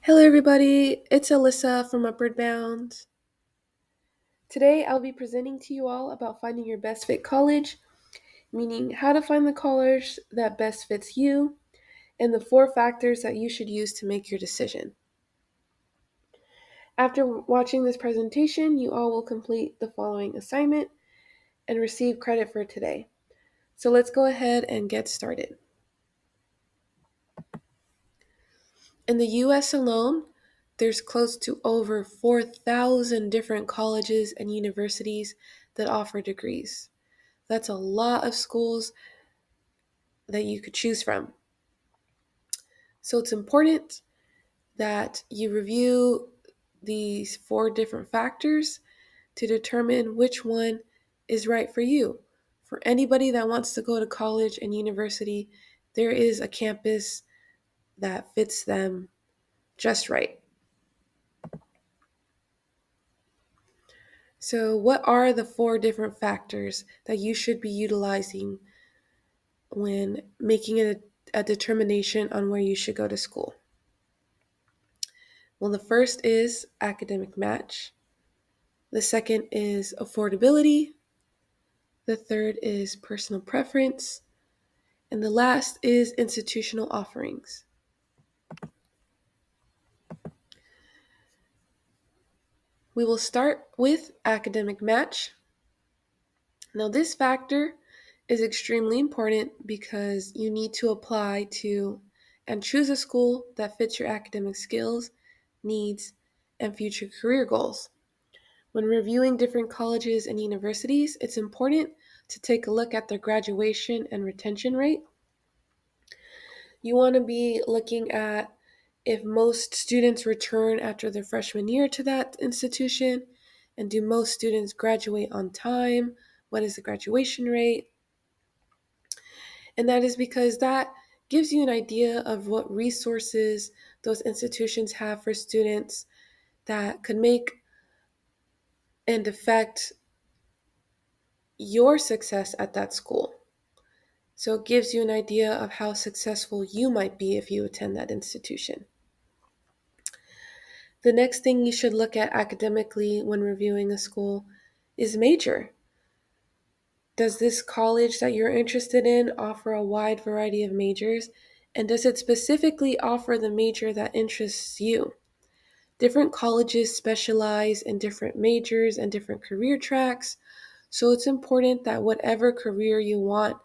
Hello, everybody. It's Alyssa from Upward Bound. Today, I'll be presenting to you all about finding your best fit college, meaning how to find the college that best fits you, and the 4 factors that you should use to make your decision. After watching this presentation, you all will complete the following assignment and receive credit for today. So let's go ahead and get started. In the US alone, there's close to over 4,000 different colleges and universities that offer degrees. That's a lot of schools that you could choose from. So it's important that you review these 4 different factors to determine which one is right for you. For anybody that wants to go to college and university, there is a campus that fits them just right. So, what are the 4 different factors that you should be utilizing when making a determination on where you should go to school? Well, the first is academic match. The second is affordability. The third is personal preference. And the last is institutional offerings. We will start with academic match. Now, this factor is extremely important because you need to apply to and choose a school that fits your academic skills, needs, and future career goals. When reviewing different colleges and universities, it's important to take a look at their graduation and retention rate. You want to be looking at if most students return after their freshman year to that institution, and do most students graduate on time? What is the graduation rate? And that is because that gives you an idea of what resources those institutions have for students that could make and affect your success at that school. So it gives you an idea of how successful you might be if you attend that institution. The next thing you should look at academically when reviewing a school is major. Does this college that you're interested in offer a wide variety of majors? And does it specifically offer the major that interests you? Different colleges specialize in different majors and different career tracks, so it's important that whatever career you want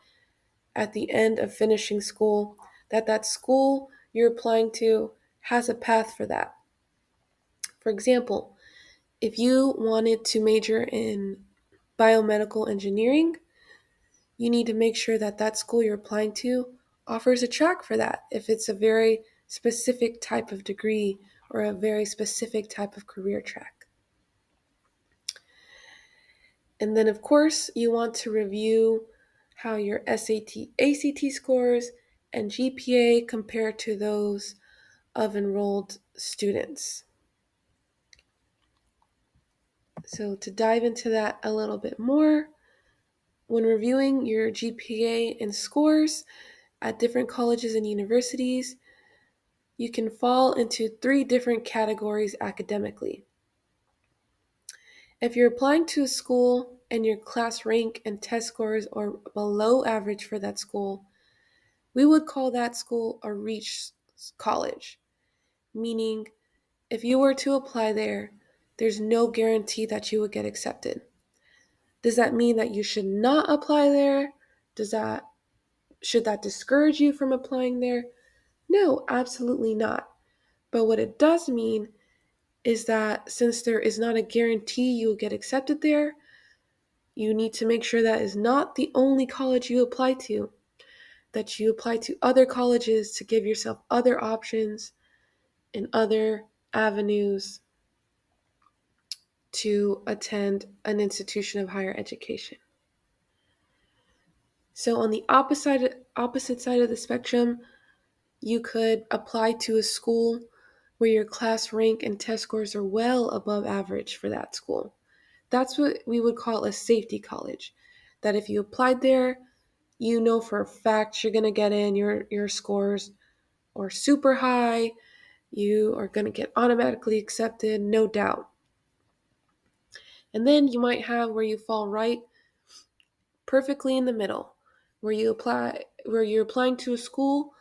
at the end of finishing school, that school you're applying to has a path for that. For example, if you wanted to major in biomedical engineering, you need to make sure that school you're applying to offers a track for that if it's a very specific type of degree or a very specific type of career track. And then, of course, you want to review how your SAT, ACT scores and GPA compare to those of enrolled students. So to dive into that a little bit more, when reviewing your GPA and scores at different colleges and universities, you can fall into 3 different categories academically. If you're applying to a school and your class rank and test scores are below average for that school, we would call that school a reach college, meaning if you were to apply there, there's no guarantee that you would get accepted. Does that mean that you should not apply there? Should that discourage you from applying there? No, absolutely not. But what it does mean is that since there is not a guarantee you will get accepted there, you need to make sure that is not the only college you apply to, that you apply to other colleges to give yourself other options and other avenues to attend an institution of higher education. So on the opposite side of the spectrum, you could apply to a school where your class rank and test scores are well above average for that school. That's what we would call a safety college. That if you applied there, you know for a fact you're going to get in, your scores are super high, You are going to get automatically accepted, no doubt. And then you might have where you fall right perfectly in the middle, where you're applying to a school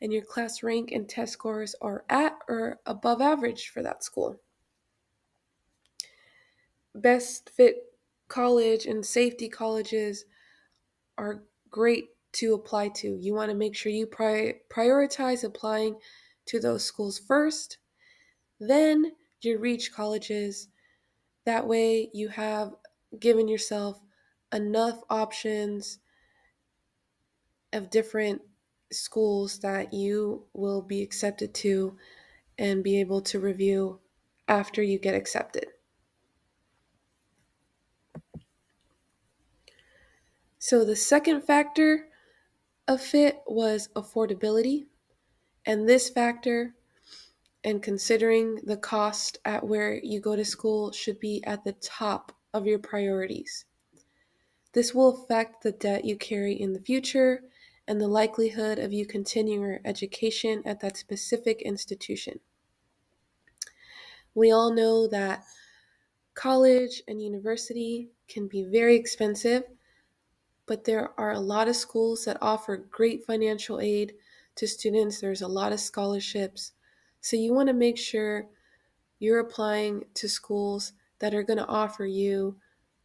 and your class rank and test scores are at or above average for that school. Best fit college and safety colleges are great to apply to. You want to make sure you prioritize applying to those schools first, then you reach colleges. That way you have given yourself enough options of different schools that you will be accepted to and be able to review after you get accepted. So the second factor of fit was affordability. And this factor, and considering the cost at where you go to school, should be at the top of your priorities. This will affect the debt you carry in the future and the likelihood of you continuing your education at that specific institution. We all know that college and university can be very expensive, but there are a lot of schools that offer great financial aid to students. There's a lot of scholarships. So you want to make sure you're applying to schools that are going to offer you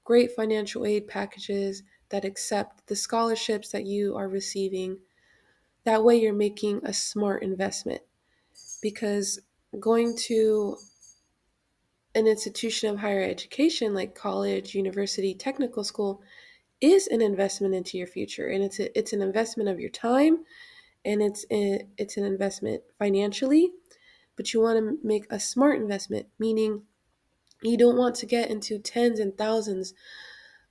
great financial aid packages that accept the scholarships that you are receiving. That way, you're making a smart investment, because going to an institution of higher education like college, university, technical school is an investment into your future, and it's an investment of your time, and it's an investment financially, but you want to make a smart investment, meaning you don't want to get into tens and thousands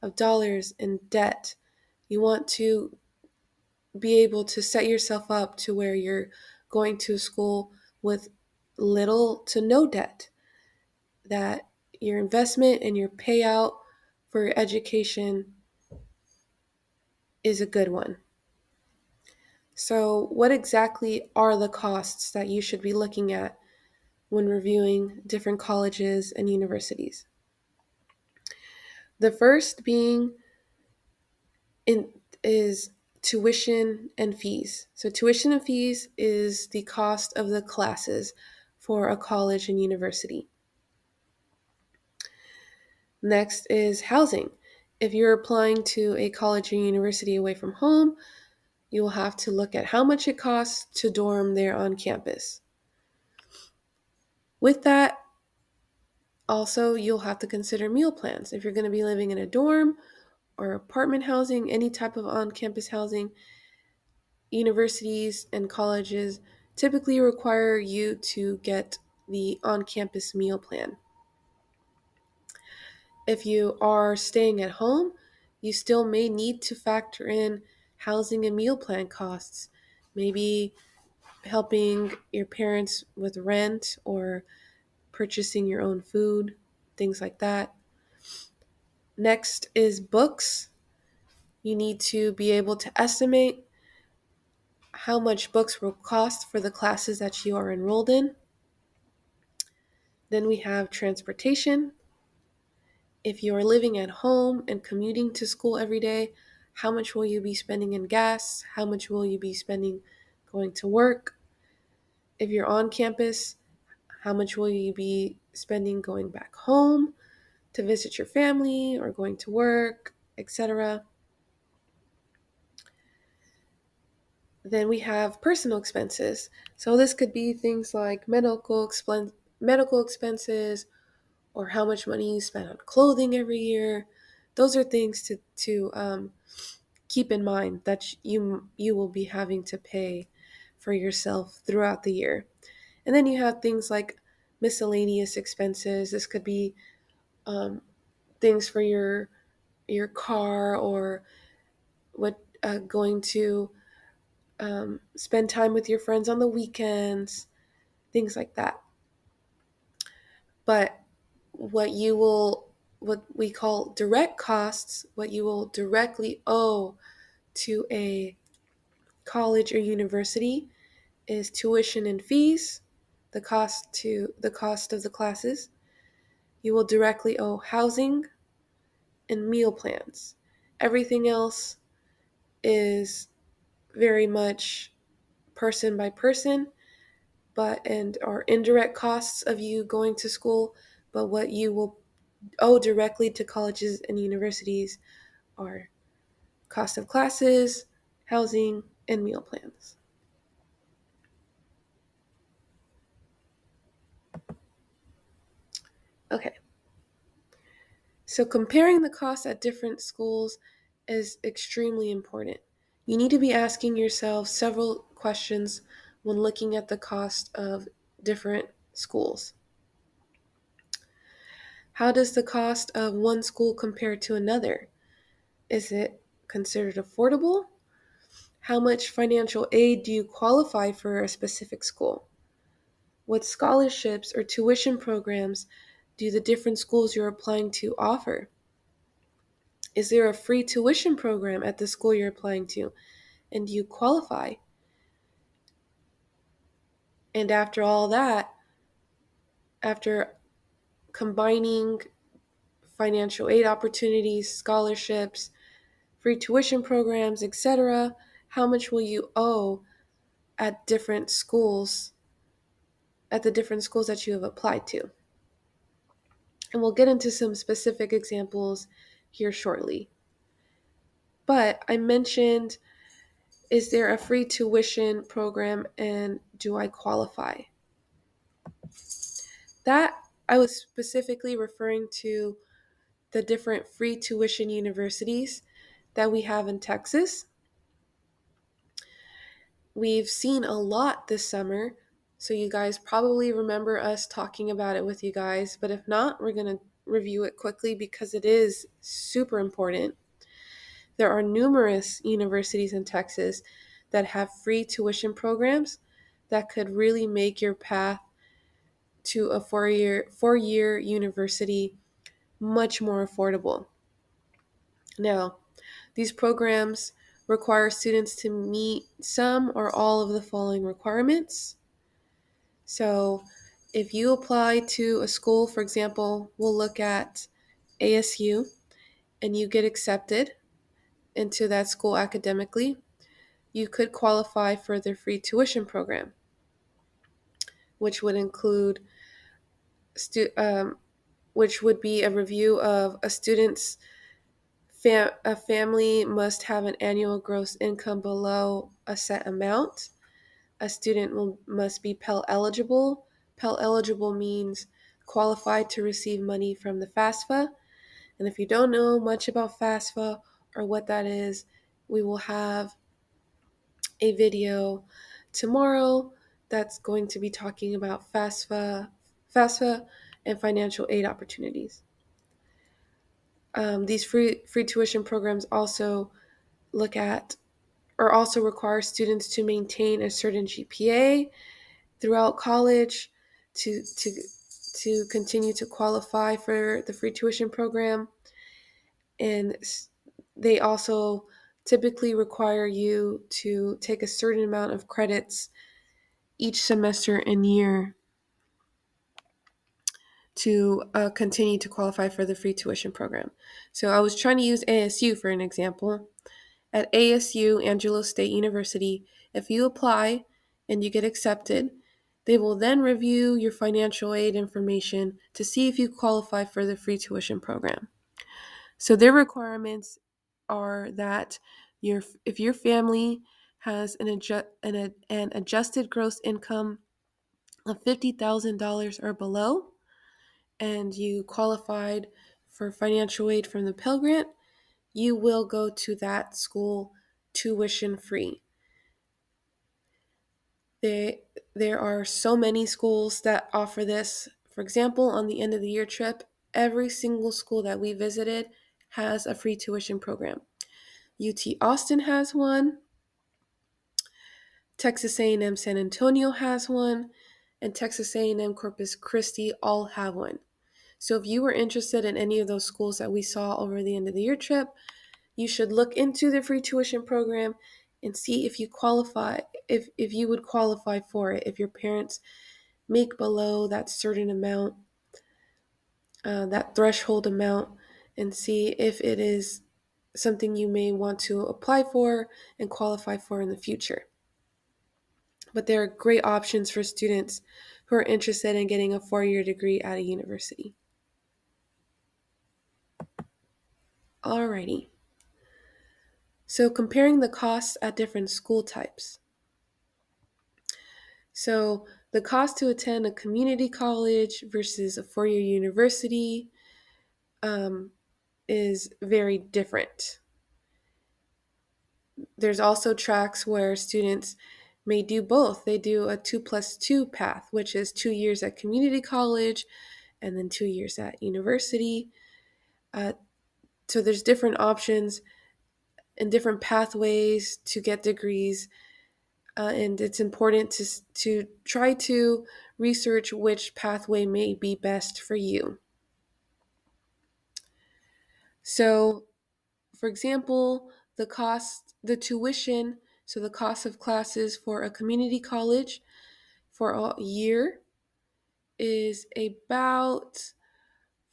of dollars in debt. You want to be able to set yourself up to where you're going to school with little to no debt, that your investment and your payout for your education is a good one. So, what exactly are the costs that you should be looking at when reviewing different colleges and universities? The first being in, is tuition and fees. So, tuition and fees is the cost of the classes for a college and university. Next is housing. If you're applying to a college or university away from home, you will have to look at how much it costs to dorm there on campus. With that, also, you'll have to consider meal plans. If you're going to be living in a dorm or apartment housing, any type of on campus housing, universities and colleges typically require you to get the on campus meal plan. If you are staying at home, you still may need to factor in housing and meal plan costs, maybe helping your parents with rent or purchasing your own food, things like that. Next is books. You need to be able to estimate how much books will cost for the classes that you are enrolled in. Then we have transportation. If you are living at home and commuting to school every day, how much will you be spending in gas? How much will you be spending going to work? If you're on campus, how much will you be spending going back home to visit your family or going to work, etc.? Then we have personal expenses. So this could be things like medical expenses, or how much money you spend on clothing every year. Those are things to keep in mind that you will be having to pay for yourself throughout the year. And then you have things like miscellaneous expenses. This could be um, things for your car, or what going to spend time with your friends on the weekends, things like that. But what you will, what we call direct costs, what you will directly owe to a college or university, is tuition and fees, the cost of the classes. You will directly owe housing and meal plans. Everything else is very much person by person, but and are indirect costs of you going to school, but what you will owe directly to colleges and universities are cost of classes, housing, and meal plans. Okay, so comparing the costs at different schools is extremely important. You need to be asking yourself several questions when looking at the cost of different schools. How does the cost of one school compare to another? Is it considered affordable? How much financial aid do you qualify for a specific school? What scholarships or tuition programs do the different schools you're applying to offer? Is there a free tuition program at the school you're applying to? And do you qualify? And after all that, after combining financial aid opportunities, scholarships, free tuition programs, etc., how much will you owe at different schools, at the different schools that you have applied to? And we'll get into some specific examples here shortly. But I mentioned, is there a free tuition program and do I qualify? That I was specifically referring to the different free tuition universities that we have in Texas. We've seen a lot this summer, so you guys probably remember us talking about it with you guys, but if not, we're going to review it quickly because it is super important. There are numerous universities in Texas that have free tuition programs that could really make your path to a four-year university much more affordable. Now, these programs require students to meet some or all of the following requirements. So, if you apply to a school, for example, we'll look at ASU, and you get accepted into that school academically, you could qualify for their free tuition program, which would include which would be a review of a student's a family must have an annual gross income below a set amount. A student must be Pell eligible. Pell eligible means qualified to receive money from the FAFSA. And if you don't know much about FAFSA or what that is, we will have a video tomorrow that's going to be talking about FAFSA and financial aid opportunities. These free tuition programs also look at or also require students to maintain a certain GPA throughout college to continue to qualify for the free tuition program. And they also typically require you to take a certain amount of credits each semester and year to continue to qualify for the free tuition program. So I was trying to use ASU for an example. At ASU, Angelo State University, if you apply and you get accepted, they will then review your financial aid information to see if you qualify for the free tuition program. So their requirements are that if your family has an adjusted gross income of $50,000 or below, and you qualified for financial aid from the Pell Grant, you will go to that school tuition free. There are so many schools that offer this. For example, on the end of the year trip, every single school that we visited has a free tuition program. UT Austin has one, Texas A&M San Antonio has one, and Texas A&M Corpus Christi all have one. So if you were interested in any of those schools that we saw over the end of the year trip, you should look into the free tuition program and see if you qualify, if you would qualify for it, if your parents make below that certain amount, that threshold amount, and see if it is something you may want to apply for and qualify for in the future. But there are great options for students who are interested in getting a 4-year degree at a university. Alrighty. So comparing the costs at different school types. So the cost to attend a community college versus a 4-year university is very different. There's also tracks where students may do both. They do a 2+2 path, which is 2 years at community college and then 2 years at university. So there's different options and different pathways to get degrees, and it's important to try to research which pathway may be best for you. So, for example, the tuition, so the cost of classes for a community college for a year is about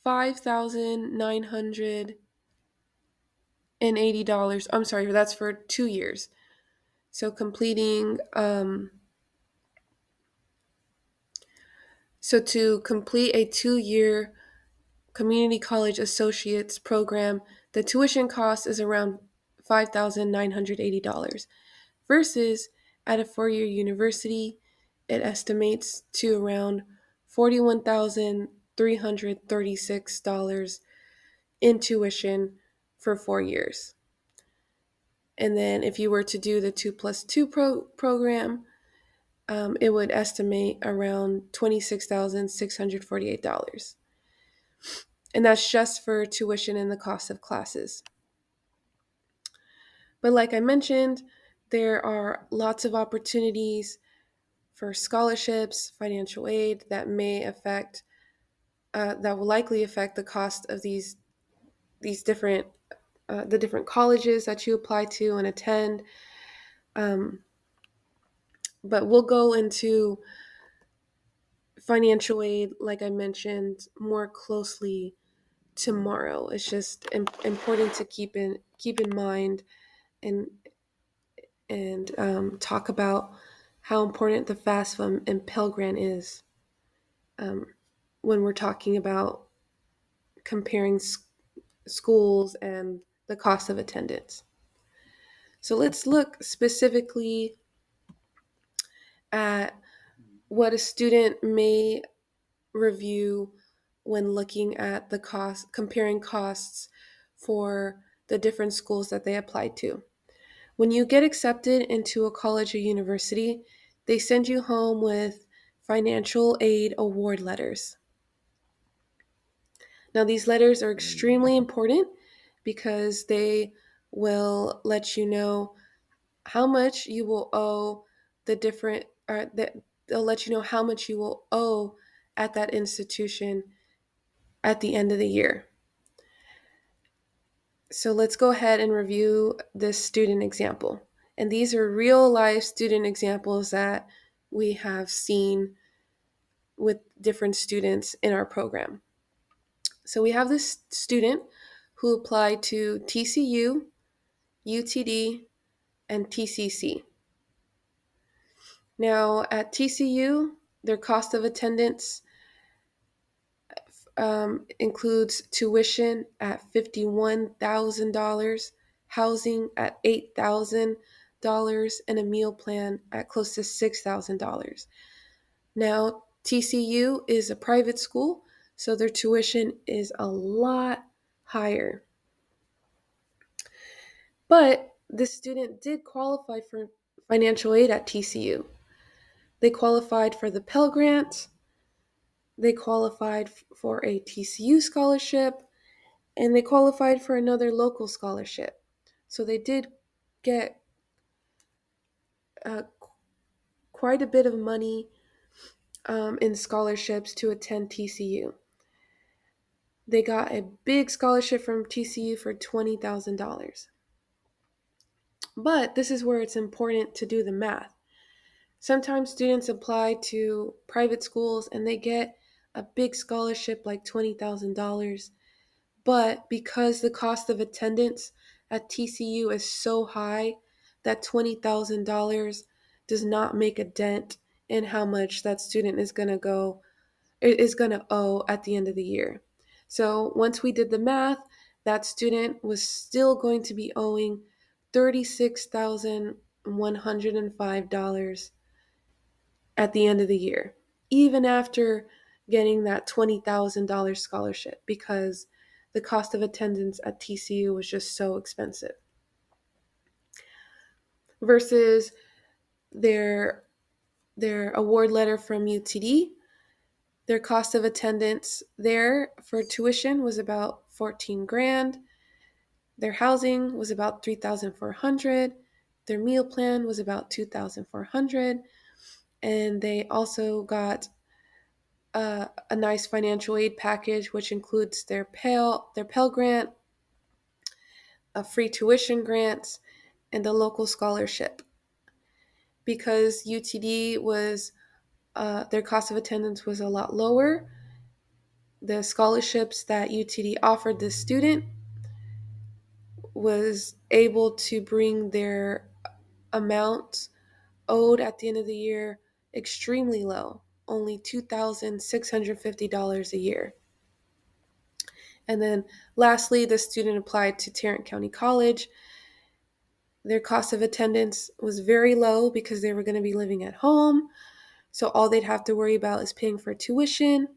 $5,980. I'm sorry, that's for 2 years. So to complete a 2-year community college associates program, the tuition cost is around $5,980 versus at a 4-year university, it estimates to around $41,336 in tuition for 4 years. And then if you were to do the 2+2 program, it would estimate around $26,648. And that's just for tuition and the cost of classes. But like I mentioned, there are lots of opportunities for scholarships, financial aid that will likely affect the cost of these different the different colleges that you apply to and attend. But we'll go into financial aid, like I mentioned, more closely tomorrow. It's just important to keep in mind and talk about how important the FAFSA and Pell Grant is when we're talking about comparing schools and the cost of attendance. So let's look specifically at what a student may review when looking at the cost, comparing costs for the different schools that they applied to. When you get accepted into a college or university, they send you home with financial aid award letters. Now, these letters are extremely important because they will let you know how much you will owe they'll let you know how much you will owe at that institution at the end of the year. So let's go ahead and review this student example. And these are real life student examples that we have seen with different students in our program. So we have this student who applied to TCU, UTD, and TCC. Now at TCU, their cost of attendance includes tuition at $51,000, housing at $8,000, and a meal plan at close to $6,000. Now, TCU is a private school, so their tuition is a lot higher. But the student did qualify for financial aid at TCU. They qualified for the Pell Grant, they qualified for a TCU scholarship, and they qualified for another local scholarship. So they did get quite a bit of money in scholarships to attend TCU. They got a big scholarship from TCU for $20,000. But this is where it's important to do the math. Sometimes students apply to private schools and they get a big scholarship like $20,000, but because the cost of attendance at TCU is so high, that $20,000 does not make a dent in how much that student is going to owe at the end of the year. So once we did the math, that student was still going to be owing $36,105 at the end of the year, even after getting that $20,000 scholarship, because the cost of attendance at TCU was just so expensive. Versus their award letter from UTD, their cost of attendance there for tuition was about 14 grand. Their housing was about 3,400. Their meal plan was about 2,400, and they also got a nice financial aid package, which includes their Pell Grant, a free tuition grant, and a local scholarship. Because UTD was their cost of attendance was a lot lower, the scholarships that UTD offered the student was able to bring their amount owed at the end of the year extremely low, only $2,650 a year. And then lastly, the student applied to Tarrant County College. Their cost of attendance was very low because they were going to be living at home. So all they'd have to worry about is paying for tuition.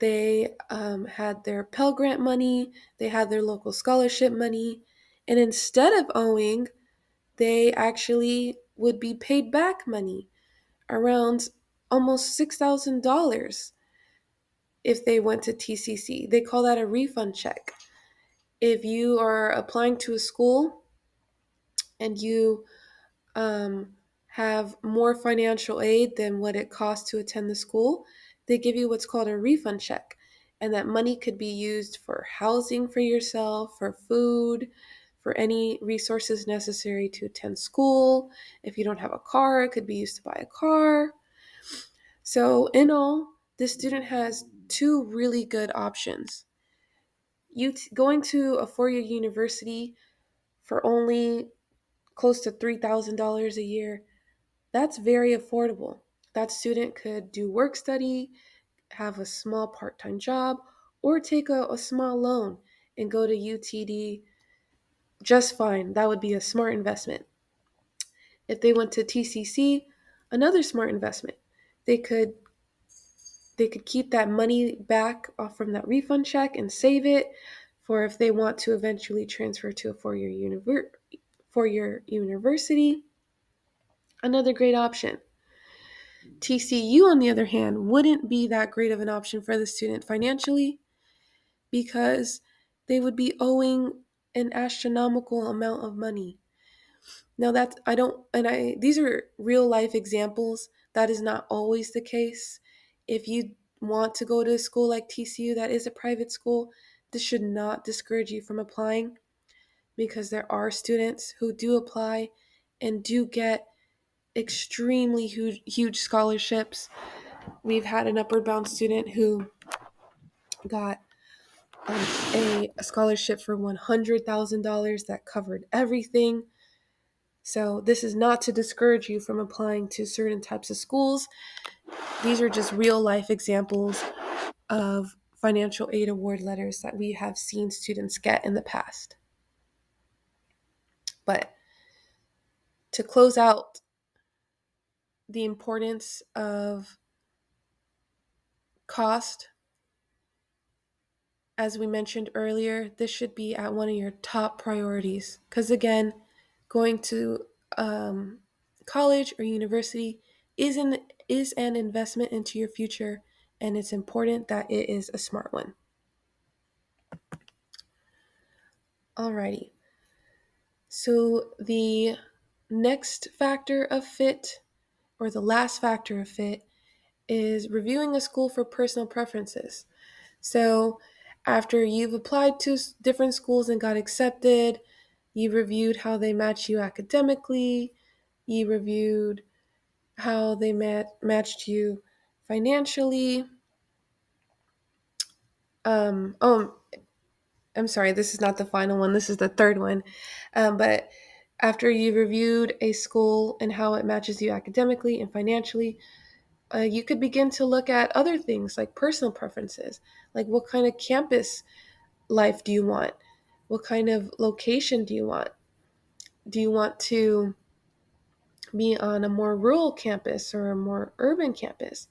They had their Pell Grant money, they had their local scholarship money, and instead of owing, they actually would be paid back money, around almost $6,000 if they went to TCC. They call that a refund check. If you are applying to a school and you have more financial aid than what it costs to attend the school, they give you what's called a refund check. And that money could be used for housing for yourself, for food, for any resources necessary to attend school. If you don't have a car, it could be used to buy a car. So, in all, this student has two really good options. Going to a four-year university for only close to $3,000 a year, that's very affordable. That student could do work study, have a small part-time job, or take a small loan and go to UTD just fine. That would be a smart investment. If they went to TCC, another smart investment. They could keep that money back off from that refund check and save it for if they want to eventually transfer to a four-year university. Another great option. TCU, on the other hand, wouldn't be that great of an option for the student financially because they would be owing an astronomical amount of money. Now that's I don't and I these are real life examples. That is not always the case. If you want to go to a school like TCU that is a private school, this should not discourage you from applying because there are students who do apply and do get extremely huge scholarships. We've had an Upward Bound student who got a scholarship for $100,000 that covered everything. So this is not to discourage you from applying to certain types of schools. These are just real life examples of financial aid award letters that we have seen students get in the past. But to close out the importance of cost, as we mentioned earlier, this should be at one of your top priorities. Because again, going to college or university is an investment into your future, and it's important that it is a smart one. Alrighty. So the next factor of fit, or the last factor of fit, is reviewing a school for personal preferences. So after you've applied to different schools and got accepted, you reviewed how they match you academically, you reviewed how they matched you financially. Oh, I'm sorry, this is not the final one. This is the third one. But after you've reviewed a school and how it matches you academically and financially, you could begin to look at other things like personal preferences, like what kind of campus life do you want? What kind of location do you want? Do you want to be on a more rural campus or a more urban campus?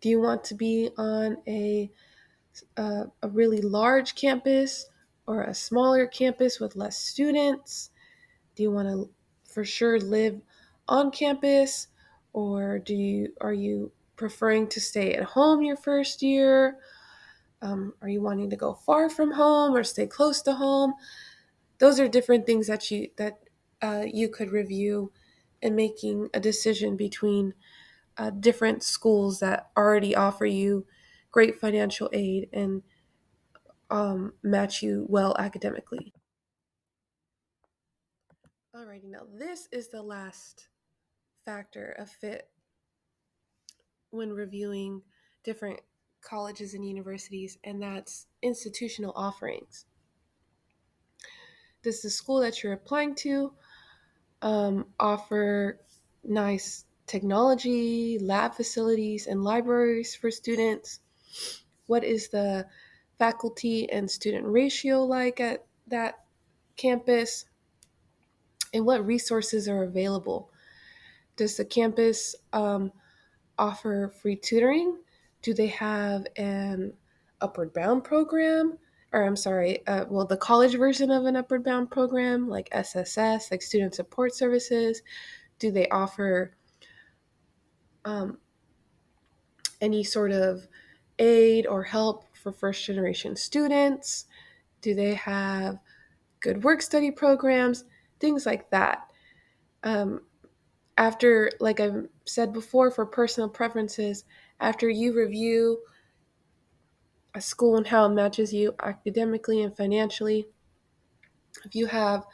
Do you want to be on a really large campus or a smaller campus with less students? Do you want to for sure live on campus, or are you preferring to stay at home your first year? Are you wanting to go far from home or stay close to home? Those are different things that you could review in making a decision between different schools that already offer you great financial aid and match you well academically. Alrighty, now this is the last factor of fit when reviewing different colleges and universities, and that's institutional offerings. Does the school that you're applying to offer nice technology, lab facilities, and libraries for students? What is the faculty and student ratio like at that campus? And what resources are available? Does the campus offer free tutoring? Do they have an Upward Bound program? Or I'm sorry, the college version of an Upward Bound program, like SSS, like Student Support Services? Do they offer um, any sort of aid or help for first generation students? Do they have good work study programs? Things like that. Um, After, like I've said before, for personal preferences, after you review a school and how it matches you academically and financially, if you have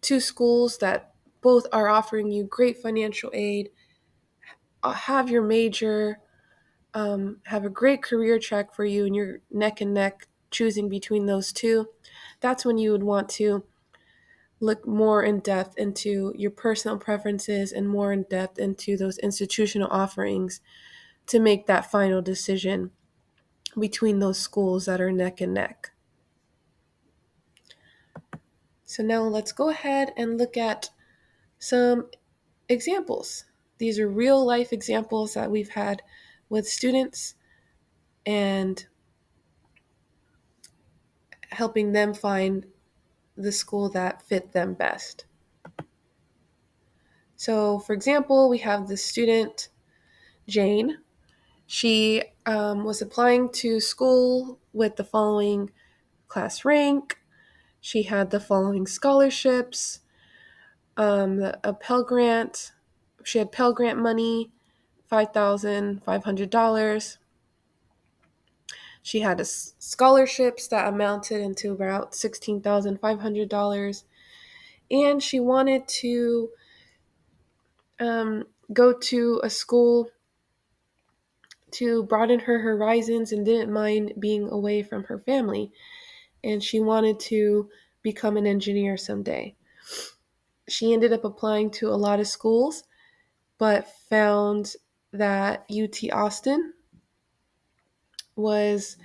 two schools that both are offering you great financial aid, have your major, have a great career track for you, and you're neck and neck choosing between those two, that's when you would want to look more in depth into your personal preferences and more in depth into those institutional offerings to make that final decision between those schools that are neck and neck. So now let's go ahead and look at some examples. These are real life examples that we've had with students and helping them find the school that fit them best. So, for example, we have the student, Jane. She was applying to school with the following class rank. She had the following scholarships, a Pell Grant. She had Pell Grant money, $5,500. She had scholarships that amounted into about $16,500. And she wanted to go to a school to broaden her horizons and didn't mind being away from her family. And she wanted to become an engineer someday. She ended up applying to a lot of schools, but found that UT Austin was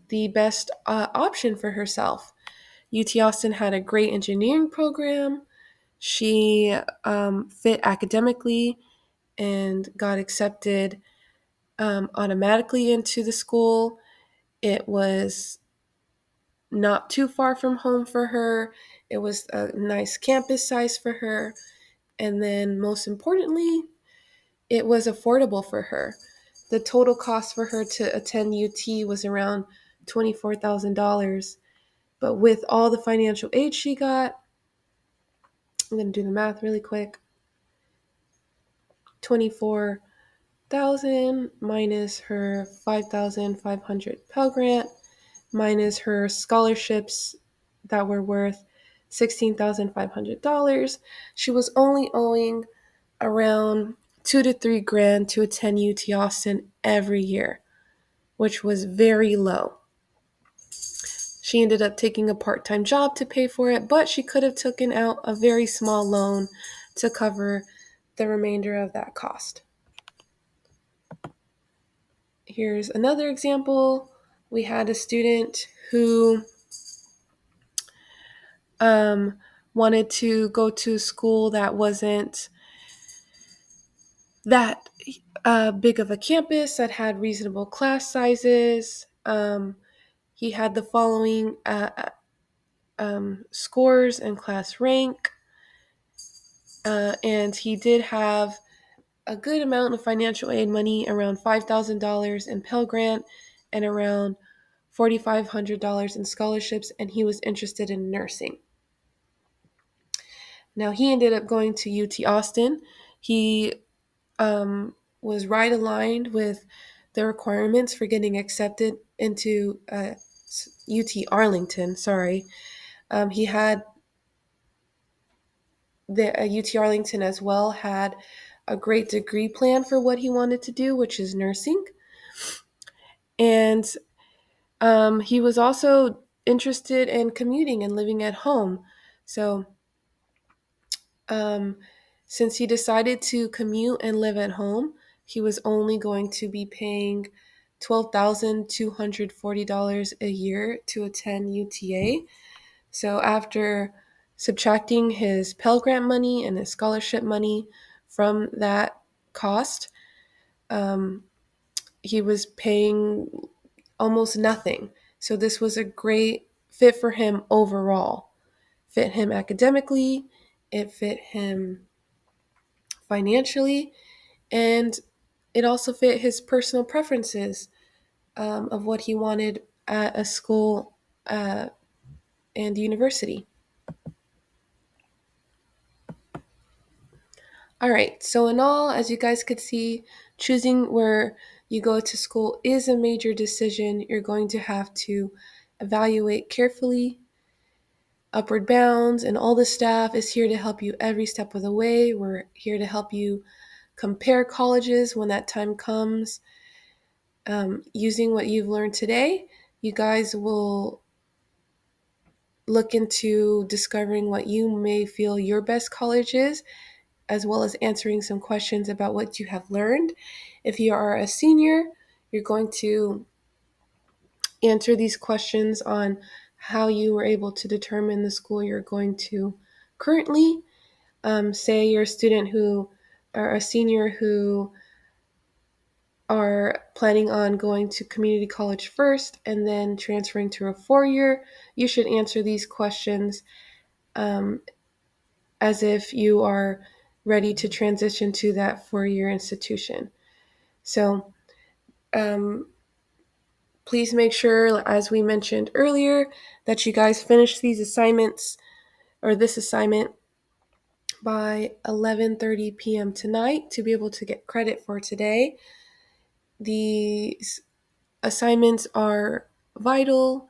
the best option for herself. UT Austin had a great engineering program. She fit academically and got accepted automatically into the school. It was not too far from home for her. It was a nice campus size for her. And then, most importantly, it was affordable for her. The total cost for her to attend UT was around $24,000. But with all the financial aid she got, I'm going to do the math really quick. 24,000 minus her 5,500 Pell Grant minus her scholarships that were worth $16,500. She was only owing around $2 to $3 grand to attend UT Austin every year, which was very low. She ended up taking a part-time job to pay for it, but she could have taken out a very small loan to cover the remainder of that cost. Here's another example. We had a student who wanted to go to a school that wasn't that big of a campus, that had reasonable class sizes. He had the following scores and class rank, and he did have a good amount of financial aid money, around $5,000 in Pell Grant and around $4,500 in scholarships, and he was interested in nursing. Now, he ended up going to UT Austin. He was right aligned with the requirements for getting accepted into UT Arlington. He had the UT Arlington as well had a great degree plan for what he wanted to do, which is nursing. And he was also interested in commuting and living at home. So since he decided to commute and live at home, he was only going to be paying $12,240 a year to attend UTA. So after subtracting his Pell Grant money and his scholarship money from that cost, he was paying almost nothing. So this was a great fit for him overall. Fit him academically, it fit him financially, and it also fit his personal preferences of what he wanted at a school and university. All right, so in all, as you guys could see, choosing where you go to school is a major decision. You're going to have to evaluate carefully. Upward Bounds and all the staff is here to help you every step of the way. We're here to help you compare colleges when that time comes. Using what you've learned today, you guys will look into discovering what you may feel your best college is, as well as answering some questions about what you have learned. If you are a senior, you're going to answer these questions on how you were able to determine the school you're going to currently. Say you're a student who, or a senior who are planning on going to community college first and then transferring to a four-year, you should answer these questions as if you are ready to transition to that four-year institution. So please make sure, as we mentioned earlier, that you guys finish these assignments or this assignment by 11:30 p.m. tonight to be able to get credit for today. These assignments are vital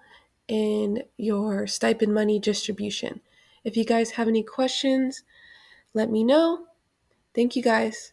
in your stipend money distribution. If you guys have any questions, let me know. Thank you guys.